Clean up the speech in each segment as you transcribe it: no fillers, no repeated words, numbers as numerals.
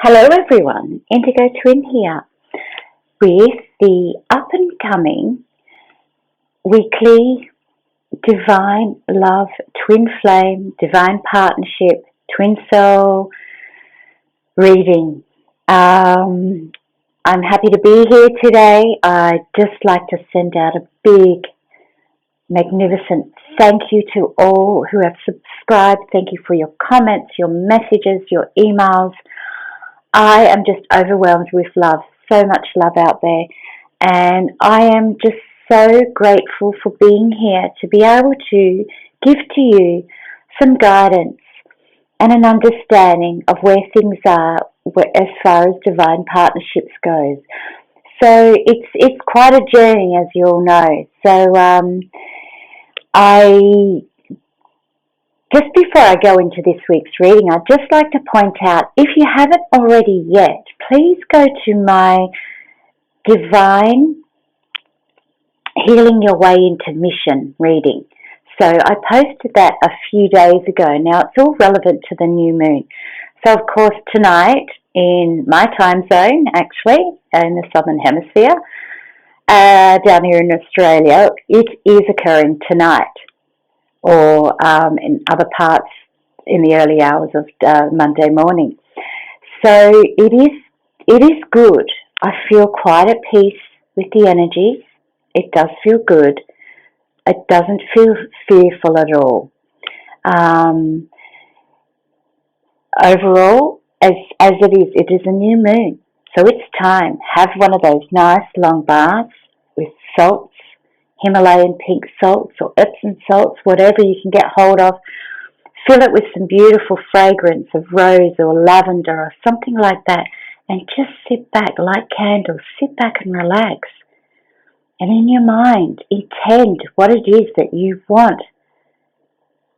Hello everyone, Indigo Twin here with the up and coming weekly Divine Love, Twin Flame, Divine Partnership, Twin Soul reading. I'm happy to be here today. I'd just like to send out a big, magnificent thank you to all who have subscribed. Thank you for your comments, your messages, your emails. I am just overwhelmed with love, so much love out there, and I am just so grateful for being here to be able to give to you some guidance and an understanding of where things are as far as divine partnerships goes. So it's quite a journey, as you all know. So I just before I go into this week's reading, I'd just like to point out, if you haven't already yet, please go to my Divine Healing Your Way into Mission reading. So I posted that a few days ago. Now it's all relevant to the new moon. So of course tonight, in my time zone, actually, in the Southern Hemisphere, down here in Australia, it is occurring tonight, or in other parts in the early hours of Monday morning. So it is good. I feel quite at peace with the energies. It does feel good. It doesn't feel fearful at all. Overall, as it is a new moon. So it's time. Have one of those nice long baths with salts, Himalayan pink salts or Epsom salts, whatever you can get hold of. Fill it with some beautiful fragrance of rose or lavender or something like that, and just sit back, light candles, sit back and relax. And in your mind, intend what it is that you want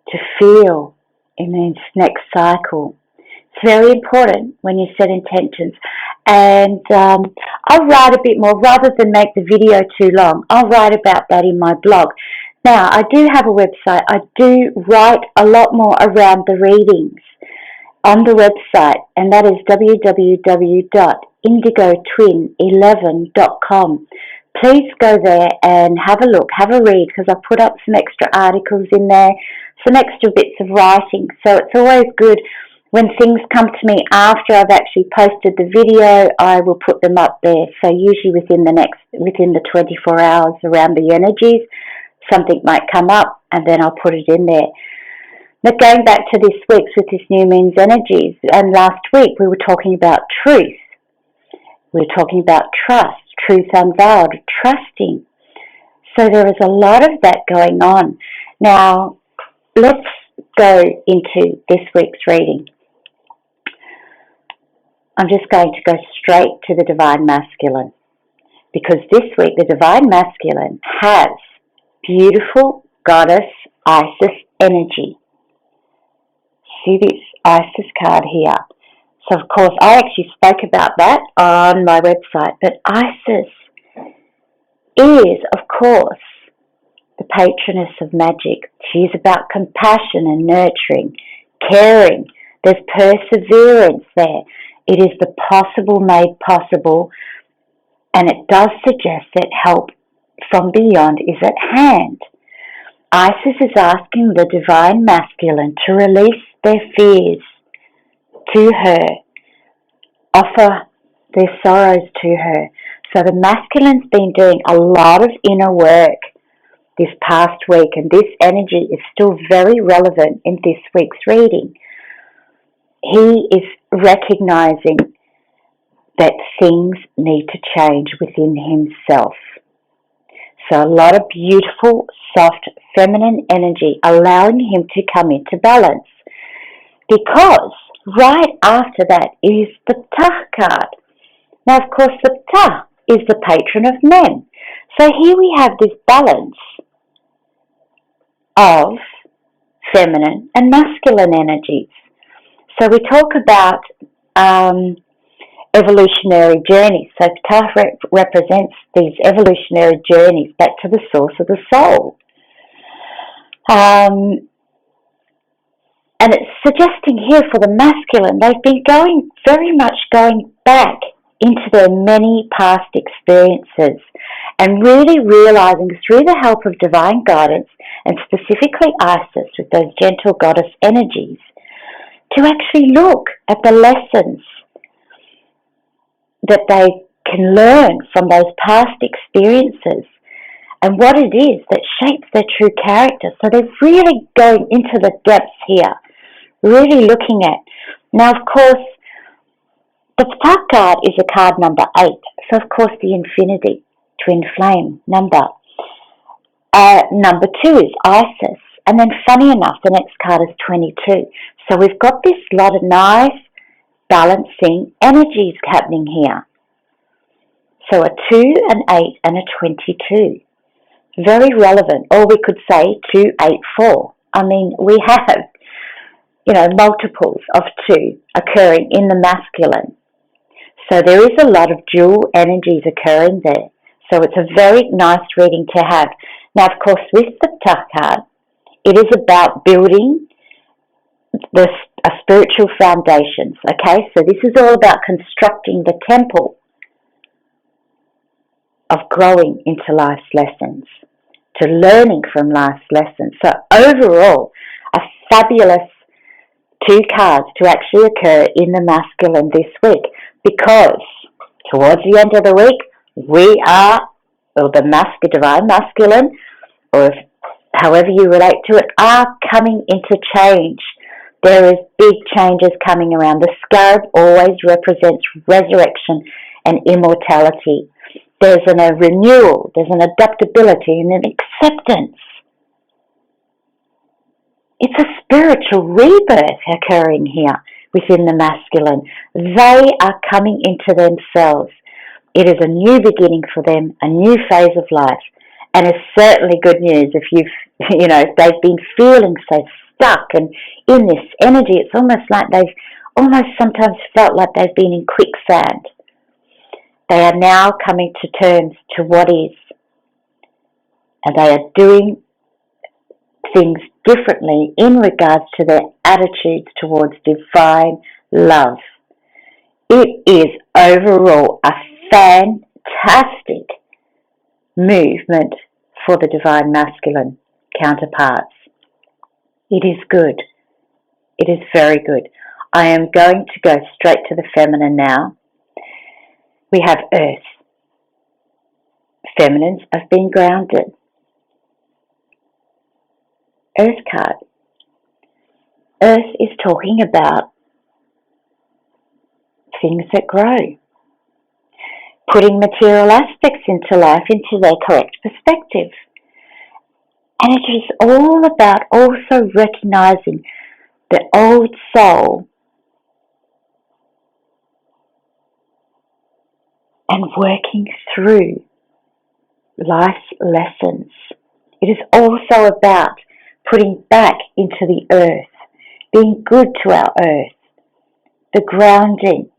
to feel in this next cycle. It's very important when you set intentions. And I'll write a bit more, rather than make the video too long, I'll write about that in my blog. Now, I do have a website. I do write a lot more around the readings on the website, and that is www.indigotwin11.com. Please go there and have a look, have a read, because I put up some extra articles in there, some extra bits of writing. So it's always good when things come to me after I've actually posted the video. I will put them up there. So usually within the 24 hours around the energies, something might come up, and then I'll put it in there. But going back to this week's with this new moon's energies, and last week we were talking about truth. We were talking about trust, truth unveiled, trusting. So there is a lot of that going on. Now, let's go into this week's reading. I'm just going to go straight to the Divine Masculine, because this week the Divine Masculine has beautiful Goddess Isis energy. See this Isis card here. So, of course, I actually spoke about that on my website. But Isis is, of course, the patroness of magic. She is about compassion and nurturing, caring. There's perseverance there. It is the possible made possible, and it does suggest that help from beyond is at hand. Isis is asking the Divine Masculine to release their fears to her, offer their sorrows to her. So the Masculine's been doing a lot of inner work this past week, and this energy is still very relevant in this week's reading. He is recognizing that things need to change within himself. So a lot of beautiful, soft, feminine energy allowing him to come into balance. Because right after that is the Ptah card. Now, of course, the Ptah is the patron of men. So here we have this balance of feminine and masculine energies. So we talk about evolutionary journeys. So Ptah represents these evolutionary journeys back to the source of the soul. And it's suggesting here for the masculine, they've been very much going back into their many past experiences and really realizing through the help of divine guidance and specifically Isis with those gentle goddess energies to actually look at the lessons that they can learn from those past experiences and what it is that shapes their true character. So they're really going into the depths here, really looking at. Now, of course, the Ptah card is a card number 8. So, of course, the infinity, twin flame number. Number 2 is Isis. And then, funny enough, the next card is 22. So we've got this lot of nice, balancing energies happening here. So a 2, an 8, and a 22. Very relevant. Or we could say 2, 8, 4. I mean, we have, multiples of 2 occurring in the masculine. So there is a lot of dual energies occurring there. So it's a very nice reading to have. Now, of course, with the Ptah card, it is about building a spiritual foundations, okay? So this is all about constructing the temple of growing into life's lessons, to learning from life's lessons. So overall, a fabulous 2 cards to actually occur in the masculine this week, because towards the end of the week, we are, the divine masculine, or however you relate to it, are coming into change. There is big changes coming around. The scarab always represents resurrection and immortality. There's a renewal, there's an adaptability and an acceptance. It's a spiritual rebirth occurring here within the masculine. They are coming into themselves. It is a new beginning for them, a new phase of life. And it's certainly good news if they've been feeling so stuck and in this energy. It's almost like they've sometimes felt like they've been in quicksand. They are now coming to terms to what is. And they are doing things differently in regards to their attitudes towards divine love. It is overall a fantastic movement for the divine masculine counterparts. It is good. It is very good. I am going to go straight to the feminine now. We have Earth. Feminines have been grounded. Earth card. Earth is talking about things that grow. Putting material aspects into life into their correct perspective. And it is all about also recognizing the old soul and working through life's lessons. It is also about putting back into the earth, being good to our earth, the grounding.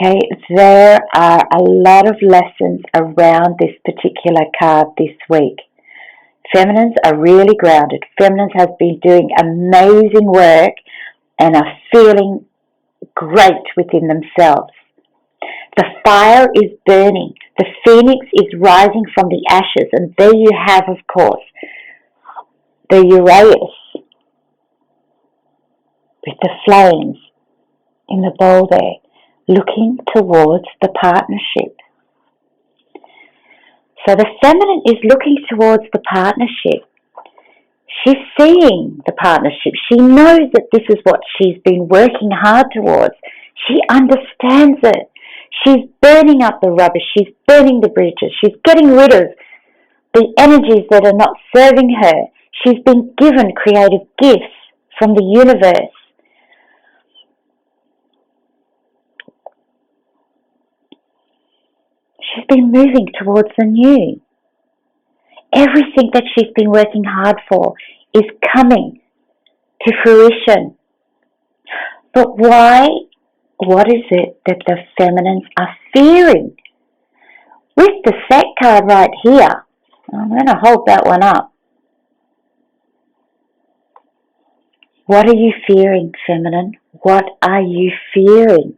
Okay, there are a lot of lessons around this particular card this week. Feminines are really grounded. Feminines have been doing amazing work and are feeling great within themselves. The fire is burning. The phoenix is rising from the ashes. And there you have, of course, the Uranus with the flames in the bowl there, looking towards the partnership. So the feminine is looking towards the partnership. She's seeing the partnership. She knows that this is what she's been working hard towards. She understands it. She's burning up the rubbish. She's burning the bridges. She's getting rid of the energies that are not serving her. She's been given creative gifts from the universe. She's been moving towards the new. Everything that she's been working hard for is coming to fruition. But why? What is it that the feminines are fearing? With the set card right here, I'm going to hold that one up. What are you fearing, feminine? What are you fearing?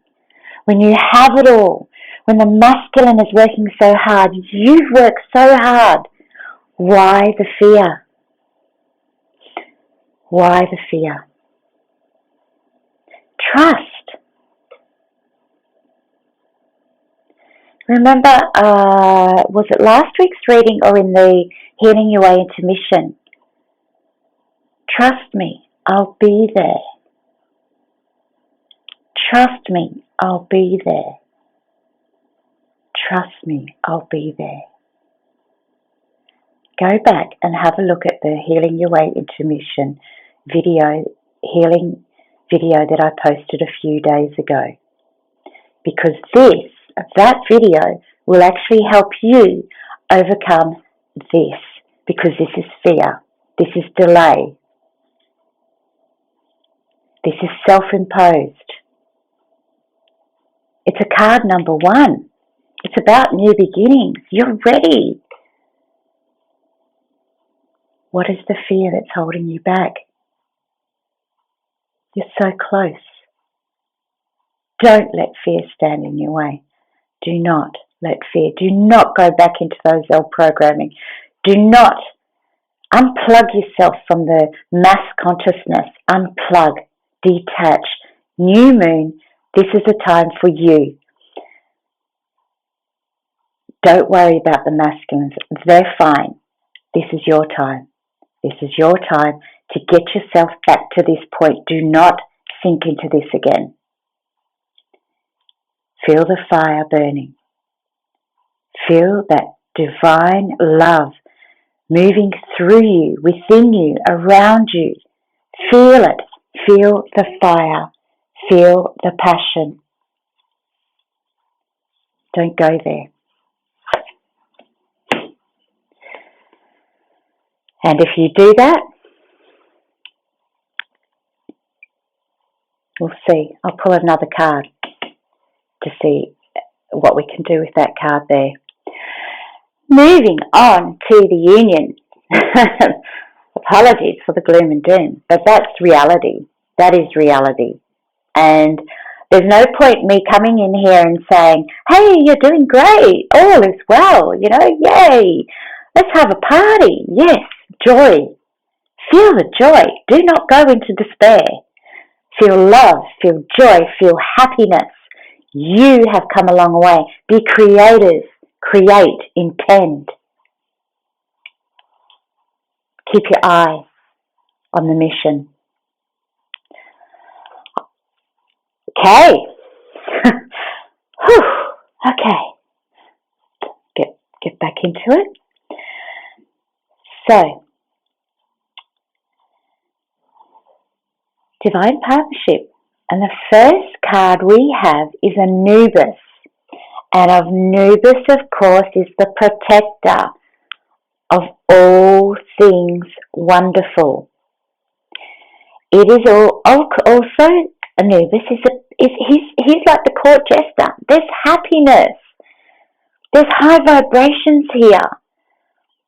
When you have it all, when the masculine is working so hard, you've worked so hard. Why the fear? Why the fear? Trust. Remember, was it last week's reading or in the Healing Your Way into Mission? Trust me, I'll be there. Trust me, I'll be there. Trust me, I'll be there. Go back and have a look at the Healing Your Way into Mission healing video that I posted a few days ago. Because that video will actually help you overcome this. Because this is fear. This is delay. This is self-imposed. It's a card number 1. It's about new beginnings. You're ready. What is the fear that's holding you back? You're so close. Don't let fear stand in your way. Do not let fear. Do not go back into those old programming. Do not unplug yourself from the mass consciousness. Unplug. Detach. New moon. This is a time for you. Don't worry about the masculines. They're fine. This is your time. This is your time to get yourself back to this point. Do not sink into this again. Feel the fire burning. Feel that divine love moving through you, within you, around you. Feel it. Feel the fire. Feel the passion. Don't go there. And if you do that, we'll see. I'll pull another card to see what we can do with that card there. Moving on to the union. Apologies for the gloom and doom, but that's reality. That is reality. And there's no point me coming in here and saying, hey, you're doing great. All is well, yay. Let's have a party. Yes, joy. Feel the joy. Do not go into despair. Feel love, feel joy, feel happiness. You have come a long way. Be creators. Create. Intend. Keep your eye on the mission. Okay. Okay. Get back into it. So, divine partnership. And the first card we have is Anubis. And Anubis, of course, is the protector of all things wonderful. It is also Anubis he's like the court jester. There's happiness. There's high vibrations here.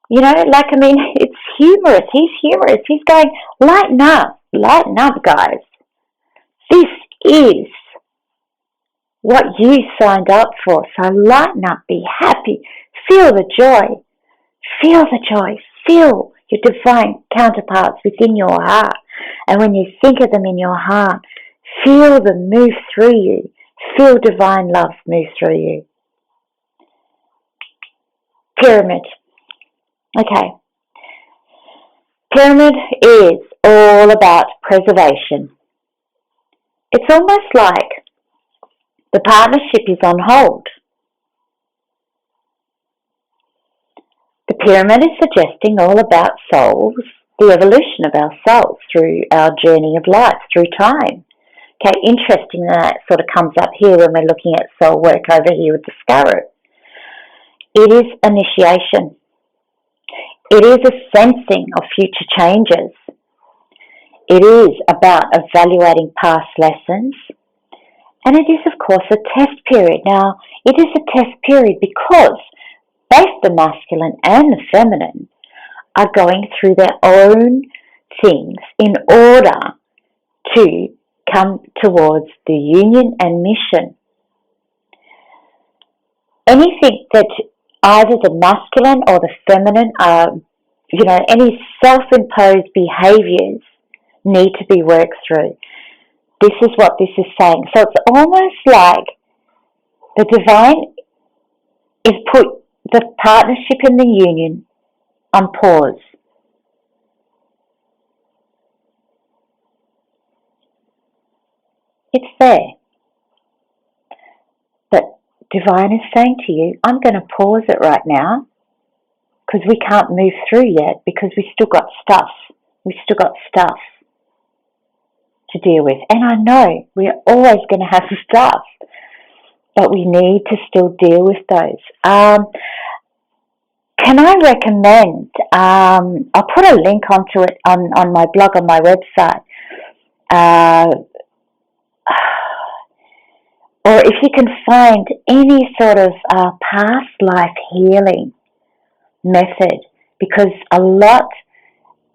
It's humorous. He's humorous. He's going, lighten up, guys. This is what you signed up for. So lighten up, be happy, feel the joy. Feel the joy. Feel your divine counterparts within your heart. And when you think of them in your heart, feel them move through you. Feel divine love move through you. Pyramid. Okay. Pyramid is all about preservation. It's almost like the partnership is on hold. The pyramid is suggesting all about souls, the evolution of our souls through our journey of life, through time. Okay, interesting that sort of comes up here when we're looking at soul work over here with the scarab. It is initiation. It is a sensing of future changes. It is about evaluating past lessons. And it is, of course, a test period. Now, it is a test period because both the masculine and the feminine are going through their own things in order to come towards the union and mission. Anything that either the masculine or the feminine are, any self-imposed behaviours need to be worked through. This is what this is saying. So it's almost like the divine is put the partnership and the union on pause. It's there. But divine is saying to you, I'm going to pause it right now because we can't move through yet because we still got stuff. We still got stuff to deal with. And I know we're always going to have stuff, but we need to still deal with those. Can I recommend, I'll put a link onto it on my blog, on my website, or if you can find any sort of past life healing method, because a lot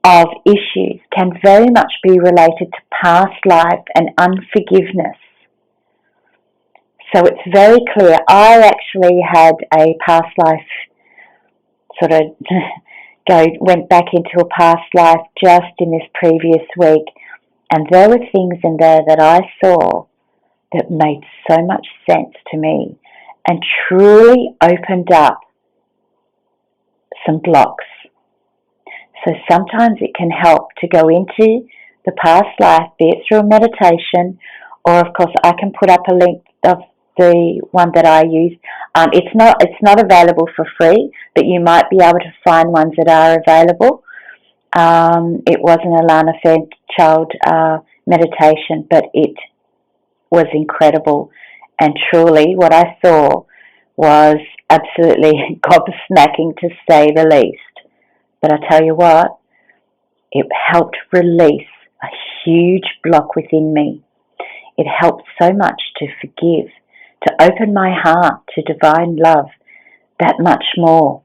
of issues can very much be related to past life and unforgiveness. So it's very clear. I actually had a past life sort of went back into a past life just in this previous week, and there were things in there that I saw that made so much sense to me and truly opened up some blocks. So sometimes it can help to go into the past life, be it through a meditation, or of course I can put up a link of the one that I use. It's not available for free, but you might be able to find ones that are available. It was an Alana Fairchild meditation, but it was incredible, and truly what I saw was absolutely gobsmacking, to say the least. But I tell you what, it helped release a huge block within me. It helped so much to forgive, to open my heart to divine love that much more.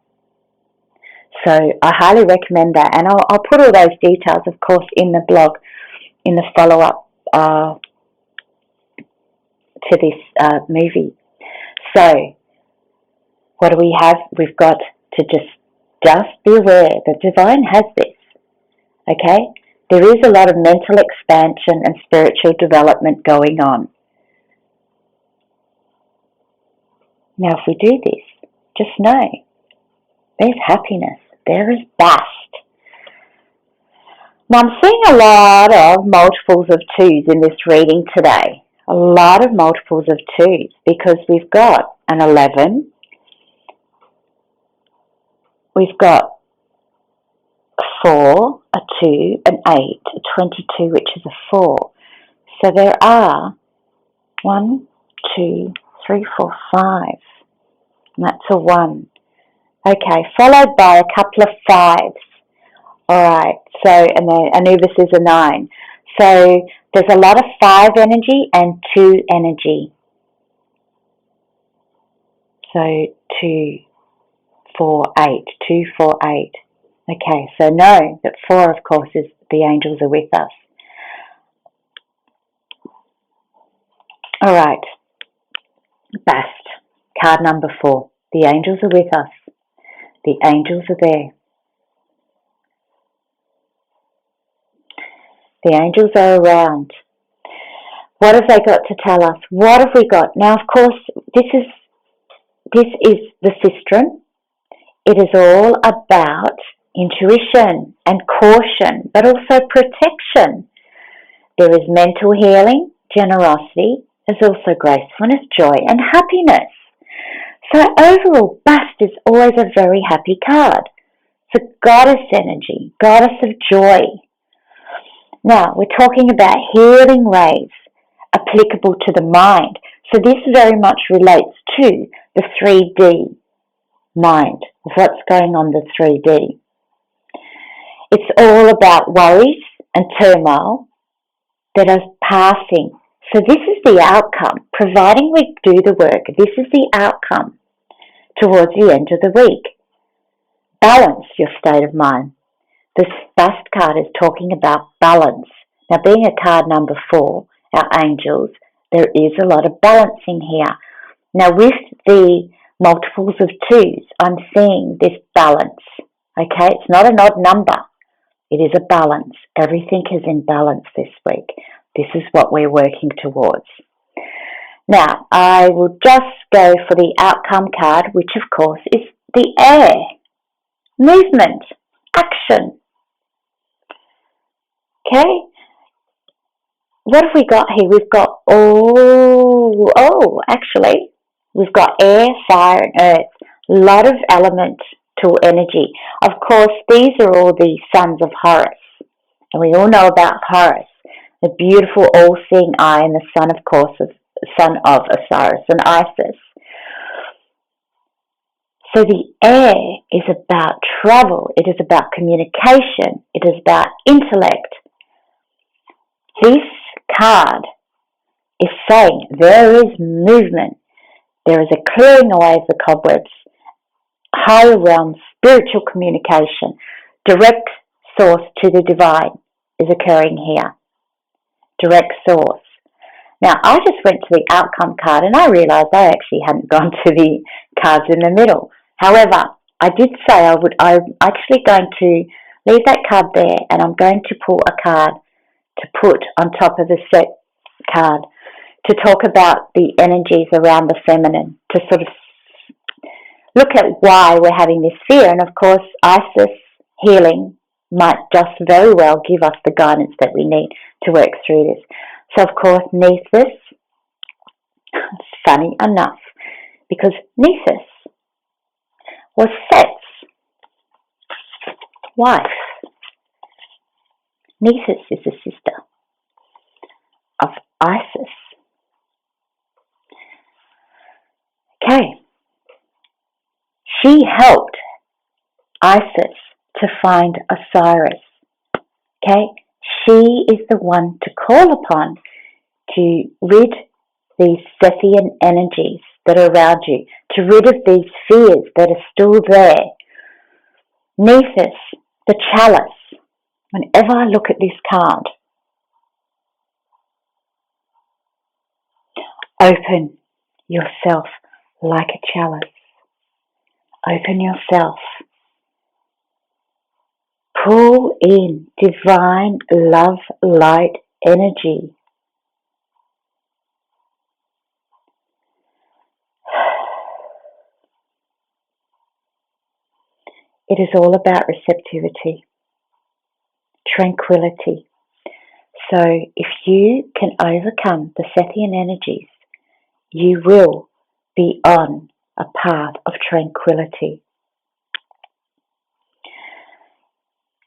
So I highly recommend that, and I'll put all those details, of course, in the blog, in the follow-up to this movie. So what do we have? We've got to just be aware that divine has this, okay? There is a lot of mental expansion and spiritual development going on. Now, if we do this, just know there's happiness, there is best. Now, I'm seeing a lot of multiples of 2s in this reading today. A lot of multiples of 2s, because we've got an 11, we've got 4, a 2, an 8, a 22, which is a 4. So there are 1, 2, 3, 4, 5. And that's a 1. Okay, followed by a couple of 5s. Alright, so, and then Anubis is a 9. So there's a lot of 5 energy and 2 energy. So 2, 4, 8. 2, 4, 8. Okay, so know that 4, of course, is the angels are with us. Alright, best. Card number 4. The angels are with us. The angels are there. The angels are around. What have they got to tell us? What have we got? Now, of course, this is the sistrum. It is all about intuition and caution, but also protection. There is mental healing, generosity. There's also gracefulness, joy, and happiness. So overall, bust is always a very happy card. It's a goddess energy, goddess of joy. Now, we're talking about healing rays applicable to the mind. So this very much relates to the 3D mind, what's going on the 3D. It's all about worries and turmoil that are passing. So this is the outcome. Providing we do the work, this is the outcome towards the end of the week. Balance your state of mind. This bust card is talking about balance, Now, being a card number 4, our angels, there is a lot of balancing here. Now, with the multiples of 2s, I'm seeing this balance. Okay, it's not an odd number. It is a balance. Everything is in balance this week. This is what we're working towards. Now, I will just go for the outcome card, which of course is the air. Movement, action. Okay, what have we got here? We've got, actually, we've got air, fire, and earth. A lot of elemental energy. Of course, these are all the sons of Horus. And we all know about Horus, the beautiful all-seeing eye, and the son, of course, son of Osiris and Isis. So the air is about travel. It is about communication. It is about intellect. This card is saying there is movement. There is a clearing away of the cobwebs. Higher realm, spiritual communication, direct source to the divine is occurring here. Direct source. Now, I just went to the outcome card and I realised I actually hadn't gone to the cards in the middle. However, I did say I'm actually going to leave that card there and I'm going to pull a card to put on top of the set card to talk about the energies around the feminine, to sort of look at why we're having this fear. And of course, Isis healing might just very well give us the guidance that we need to work through this. So of course, Nephthys, funny enough, because Nephthys was Set's wife. Nephthys is the sister of Isis. Okay. She helped Isis to find Osiris. Okay. She is the one to call upon to rid these Sethian energies that are around you, to rid of these fears that are still there. Nephthys, the chalice. Whenever I look at this card, open yourself like a chalice. Open yourself. Pull in divine love, light, energy. It is all about receptivity, tranquility. So if you can overcome the Sethian energies, you will be on a path of tranquility.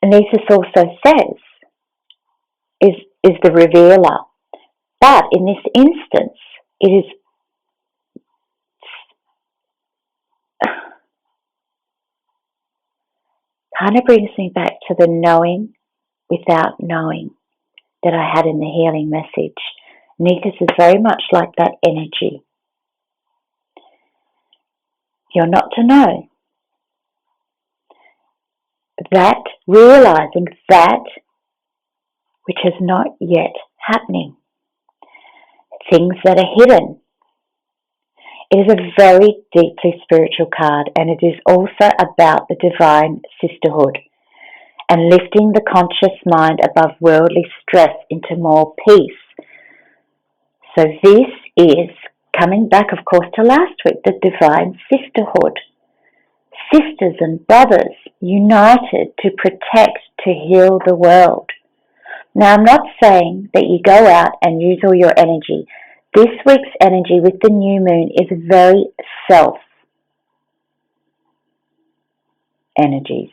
Nephthys also says, is the revealer. But in this instance, it is kind of brings me back to the knowing without knowing that I had in the healing message. Nephthys is very much like that energy. You're not to know. That, realizing that which is not yet happening. Things that are hidden. It is a very deeply spiritual card, and it is also about the divine sisterhood and lifting the conscious mind above worldly stress into more peace. So this is coming back, of course, to last week, the divine sisterhood. Sisters and brothers united to protect, to heal the world. Now, I'm not saying that you go out and use all your energy. This week's energy with the new moon is very self energies.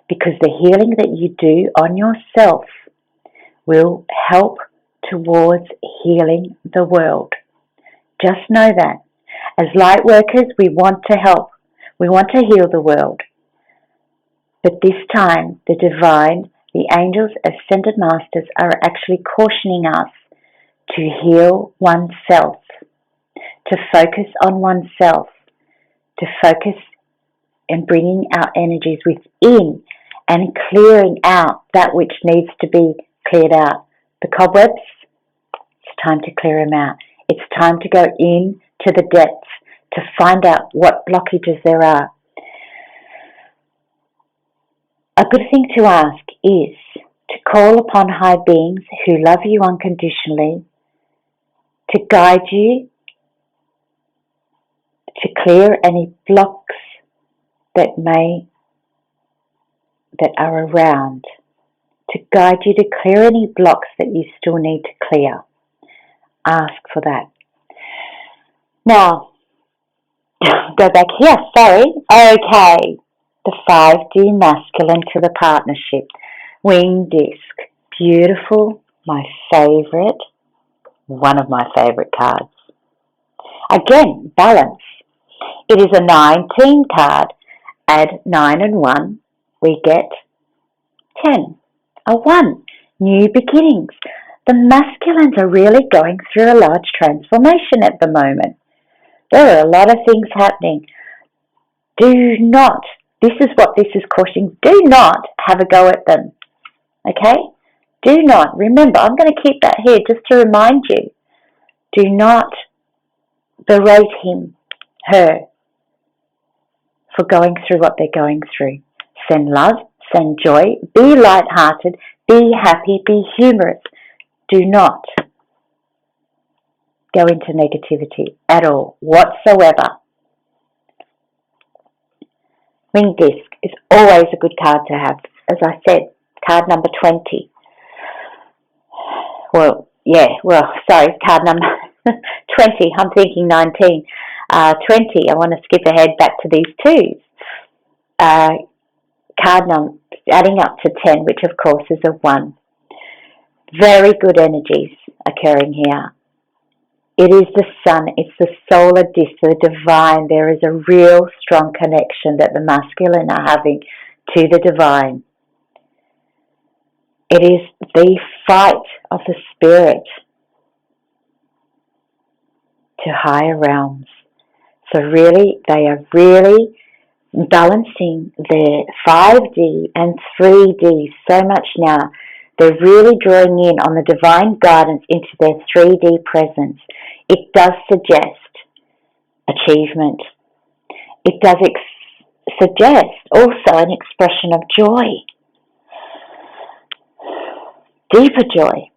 Because the healing that you do on yourself will help towards healing the world. Just know that. As light workers, we want to help. We want to heal the world. But this time, the divine, the angels, ascended masters are actually cautioning us to heal oneself, to focus on oneself, to focus in bringing our energies within and clearing out that which needs to be cleared out the cobwebs. It's time to clear them out. It's time to go in to the depths to find out what blockages there are. A good thing to ask is to call upon high beings who love you unconditionally to guide you to clear any blocks that are around, to guide you to clear any blocks that you still need to clear. Ask for that. Now, go back here, sorry. Okay, the 5D masculine to the partnership. Winged disc. Beautiful. My favourite. One of my favourite cards. Again, balance. It is a 19 card. Add 9 and 1. We get 10. A 1. New beginnings. The masculines are really going through a large transformation at the moment. There are a lot of things happening. Do not, this is what this is cautioning, do not have a go at them. Okay? Do not, remember, I'm going to keep that here just to remind you. Do not berate him, her, for going through what they're going through. Send love, send joy, be light-hearted, be happy, be humorous. Do not go into negativity at all, whatsoever. Winged disc is always a good card to have. As I said, card number 20. Card number 20. I'm thinking 19. 20, I want to skip ahead back to these twos. Card number, adding up to 10, which of course is a 1. Very good energies occurring here. It is the sun, it's the solar disc, the divine. There is a real strong connection that the masculine are having to the divine. It is the fight of the spirit to higher realms. So really, they are really balancing their 5D and 3D so much now. They're really drawing in on the divine guidance into their 3D presence. It does suggest achievement. It does suggest also an expression of joy. Deeper joy.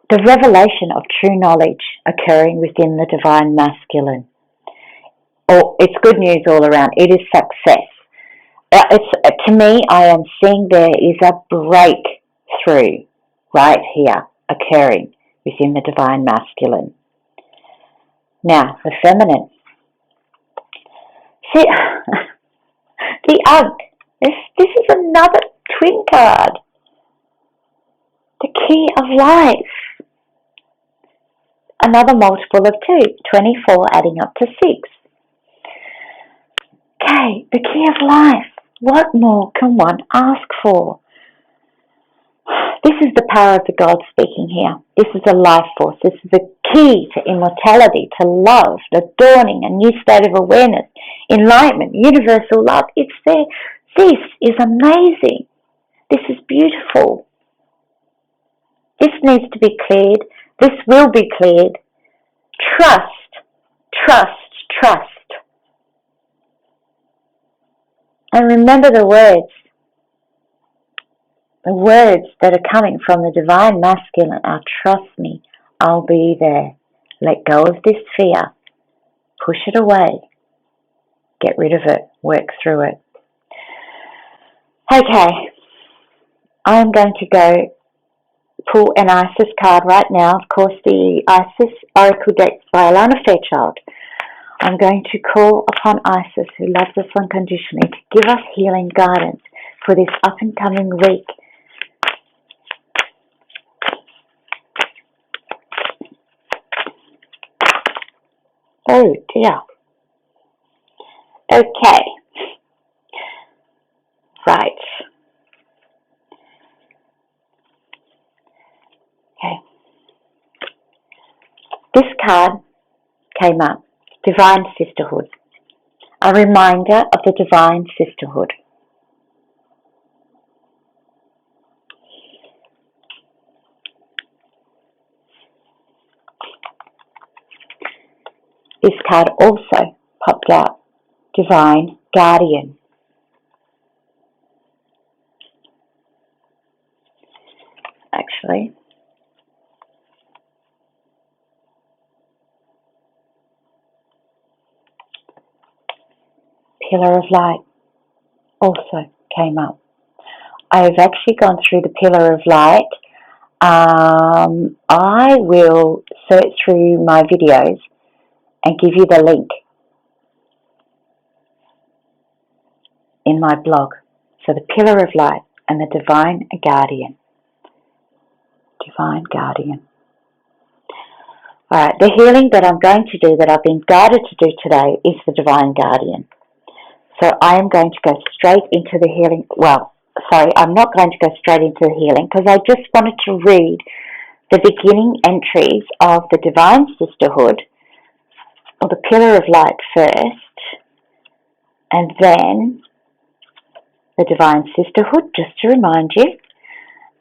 The revelation of true knowledge occurring within the divine masculine. It's good news all around. It is success. To me, I am seeing there is a breakthrough right here occurring within the divine masculine. Now, the feminine. See, the Ugg. This is another twin card. The key of life. Another multiple of 2. 24 adding up to 6. Okay, the key of life. What more can one ask for? This is the power of the God speaking here. This is a life force. This is the key to immortality, to love, the dawning, a new state of awareness, enlightenment, universal love. It's there. This is amazing. This is beautiful. This needs to be cleared. This will be cleared. Trust, trust, trust. And remember the words that are coming from the divine masculine are, trust me, I'll be there. Let go of this fear. Push it away. Get rid of it. Work through it. Okay. I'm going to go pull an Isis card right now. Of course, the Isis Oracle deck by Alana Fairchild. I'm going to call upon Isis, who loves us unconditionally, to give us healing guidance for this up and coming week. Oh dear. Okay. Right. Okay. This card came up. Divine Sisterhood. A reminder of the Divine Sisterhood. This card also popped up, Divine Guardian. Actually, Pillar of Light also came up. I've actually gone through the Pillar of Light. I will search through my videos and give you the link in my blog. So the Pillar of Light and the Divine Guardian. Divine Guardian. Alright, the healing that I'm going to do, that I've been guided to do today, is the Divine Guardian. So I am going to go straight into the healing. Well, sorry, I'm not going to go straight into the healing because I just wanted to read the beginning entries of the Divine Sisterhood, or the Pillar of Light first, and then the Divine Sisterhood, just to remind you,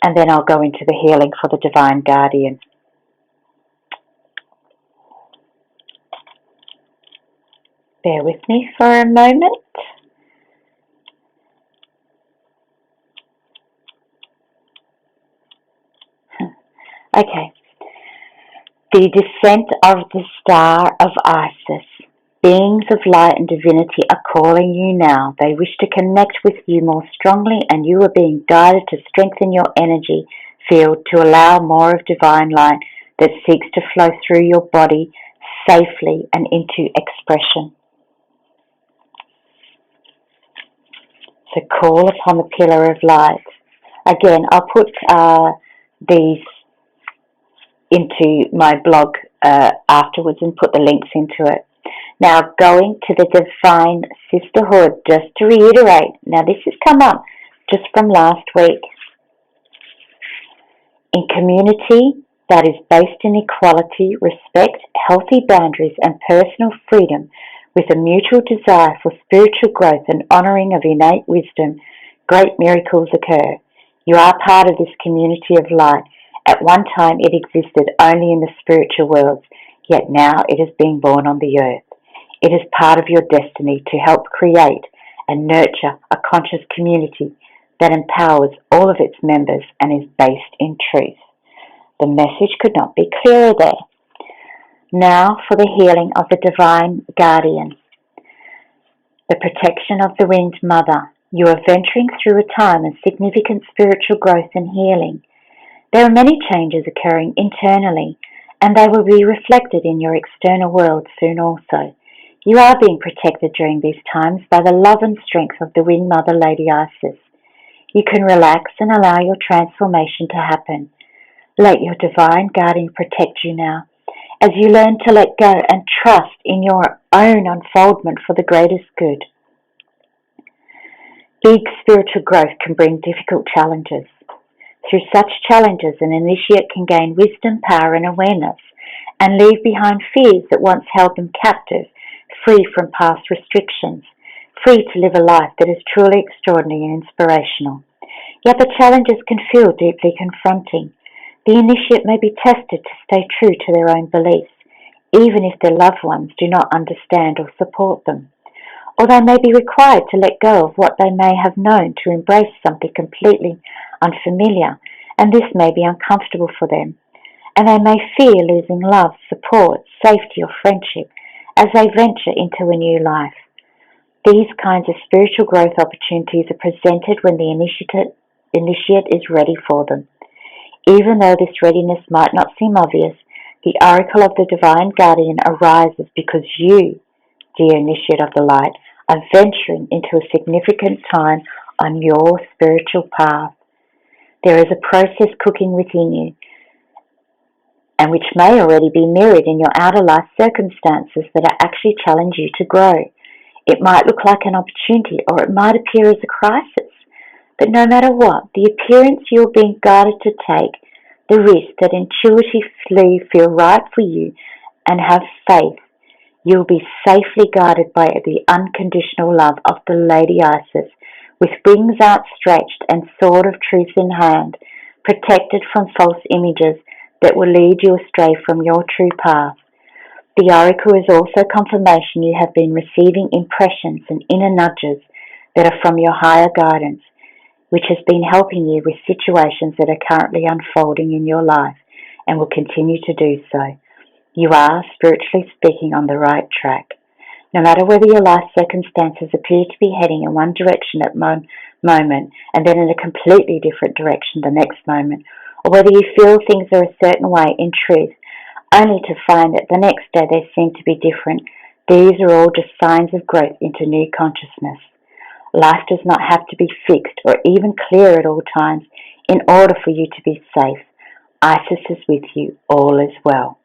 and then I'll go into the healing for the Divine Guardian. Bear with me for a moment. Okay. The descent of the star of Isis. Beings of light and divinity are calling you now. They wish to connect with you more strongly, and you are being guided to strengthen your energy field to allow more of divine light that seeks to flow through your body safely and into expression. So call upon the Pillar of Light. Again, I'll put these into my blog afterwards and put the links into it. Now, going to the Divine Sisterhood, just to reiterate. Now, this has come up just from last week. In community that is based in equality, respect, healthy boundaries, and personal freedom, with a mutual desire for spiritual growth and honouring of innate wisdom, great miracles occur. You are part of this community of light. At one time it existed only in the spiritual worlds, yet now it is being born on the earth. It is part of your destiny to help create and nurture a conscious community that empowers all of its members and is based in truth. The message could not be clearer there. Now for the healing of the Divine Guardian. The protection of the Winged Mother. You are venturing through a time of significant spiritual growth and healing. There are many changes occurring internally, and they will be reflected in your external world soon also. You are being protected during these times by the love and strength of the Winged Mother, Lady Isis. You can relax and allow your transformation to happen. Let your Divine Guardian protect you now, as you learn to let go and trust in your own unfoldment for the greatest good. Big spiritual growth can bring difficult challenges. Through such challenges, an initiate can gain wisdom, power, and awareness, and leave behind fears that once held them captive, free from past restrictions, free to live a life that is truly extraordinary and inspirational. Yet the challenges can feel deeply confronting. The initiate may be tested to stay true to their own beliefs, even if their loved ones do not understand or support them. Or they may be required to let go of what they may have known to embrace something completely unfamiliar, and this may be uncomfortable for them. And they may fear losing love, support, safety, or friendship as they venture into a new life. These kinds of spiritual growth opportunities are presented when the initiate is ready for them. Even though this readiness might not seem obvious, the oracle of the Divine Guardian arises because you, dear initiate of the light, are venturing into a significant time on your spiritual path. There is a process cooking within you, and which may already be mirrored in your outer life circumstances that actually challenge you to grow. It might look like an opportunity, or it might appear as a crisis. But no matter what, the appearance you're being guided to take, the risk that intuitively feel right for you, and have faith, you'll be safely guided by the unconditional love of the Lady Isis, with wings outstretched and sword of truth in hand, protected from false images that will lead you astray from your true path. The oracle is also confirmation you have been receiving impressions and inner nudges that are from your higher guidance, which has been helping you with situations that are currently unfolding in your life and will continue to do so. You are, spiritually speaking, on the right track. No matter whether your life circumstances appear to be heading in one direction at moment and then in a completely different direction the next moment, or whether you feel things are a certain way in truth, only to find that the next day they seem to be different, these are all just signs of growth into new consciousness. Life does not have to be fixed or even clear at all times in order for you to be safe. Isis is with you, all is well.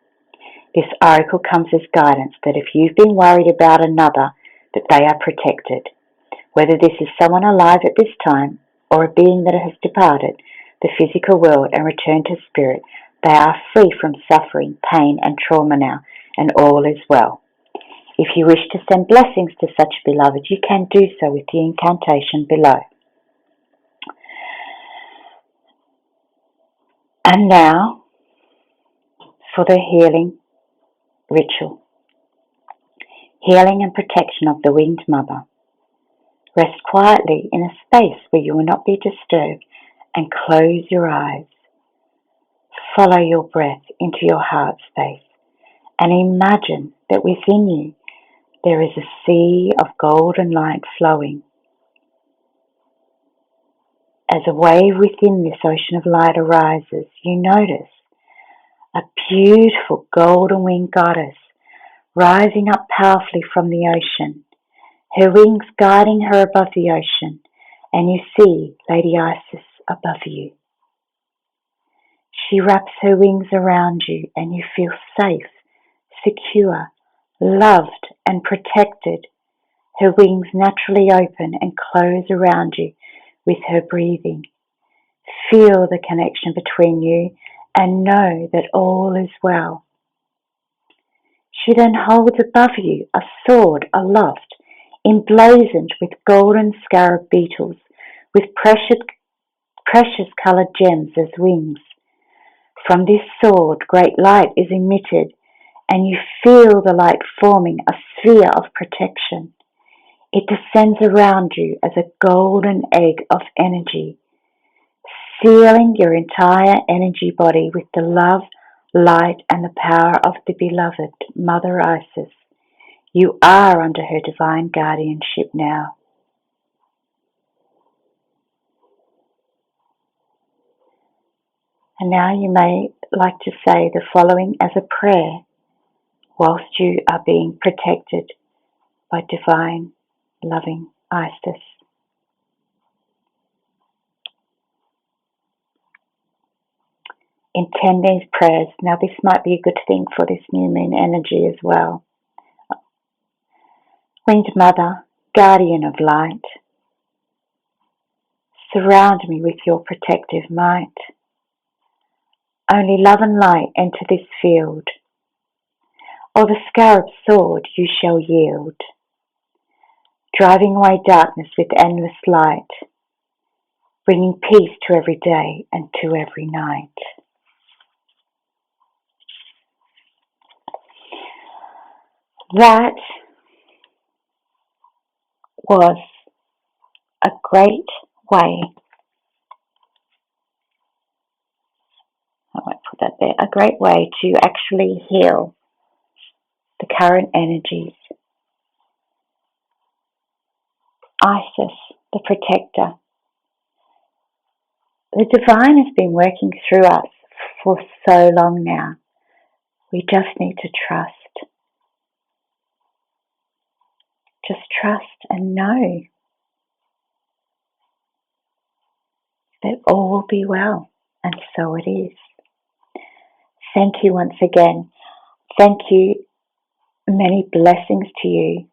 This oracle comes as guidance that if you've been worried about another, that they are protected. Whether this is someone alive at this time or a being that has departed the physical world and returned to spirit, they are free from suffering, pain and trauma now, and all is well. If you wish to send blessings to such beloved, you can do so with the incantation below. And now for the healing ritual. Healing and protection of the Winged Mother. Rest quietly in a space where you will not be disturbed and close your eyes. Follow your breath into your heart space and imagine that within you there is a sea of golden light flowing. As a wave within this ocean of light arises, you notice a beautiful golden winged goddess rising up powerfully from the ocean, her wings guiding her above the ocean, and you see Lady Isis above you. She wraps her wings around you and you feel safe, secure, loved and protected. Her wings naturally open and close around you with her breathing. Feel the connection between you and know that all is well. She then holds above you a sword aloft, emblazoned with golden scarab beetles, with precious coloured gems as wings. From this sword, great light is emitted, and you feel the light forming a sphere of protection. It descends around you as a golden egg of energy, sealing your entire energy body with the love, light, and the power of the beloved Mother Isis. You are under her divine guardianship now. And now you may like to say the following as a prayer whilst you are being protected by divine, loving Isis. Intend these prayers. Now this might be a good thing for this new moon energy as well. Winged Mother, Guardian of Light, surround me with your protective might. Only love and light enter this field, or the scarab sword you shall yield, driving away darkness with endless light, bringing peace to every day and to every night. That was a great way, I won't put that there, a great way to actually heal the current energies. Isis, the protector. The divine has been working through us for so long now. We just need to trust. Just trust and know that all will be well, and so it is. Thank you once again. Thank you. Many blessings to you.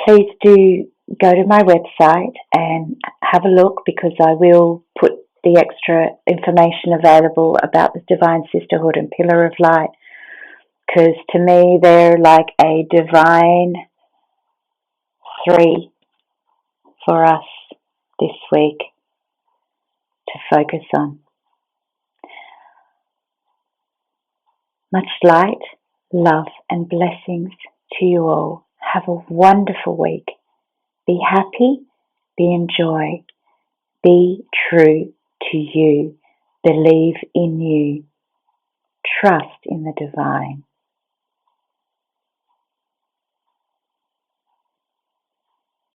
Please do go to my website and have a look, because I will put the extra information available about the Divine Sisterhood and Pillar of Light, because to me they're like a divine 3 for us this week to focus on. Much light, Love and blessings to you all. Have a wonderful week. Be happy, be in joy, be true to you, believe in you, trust in the divine.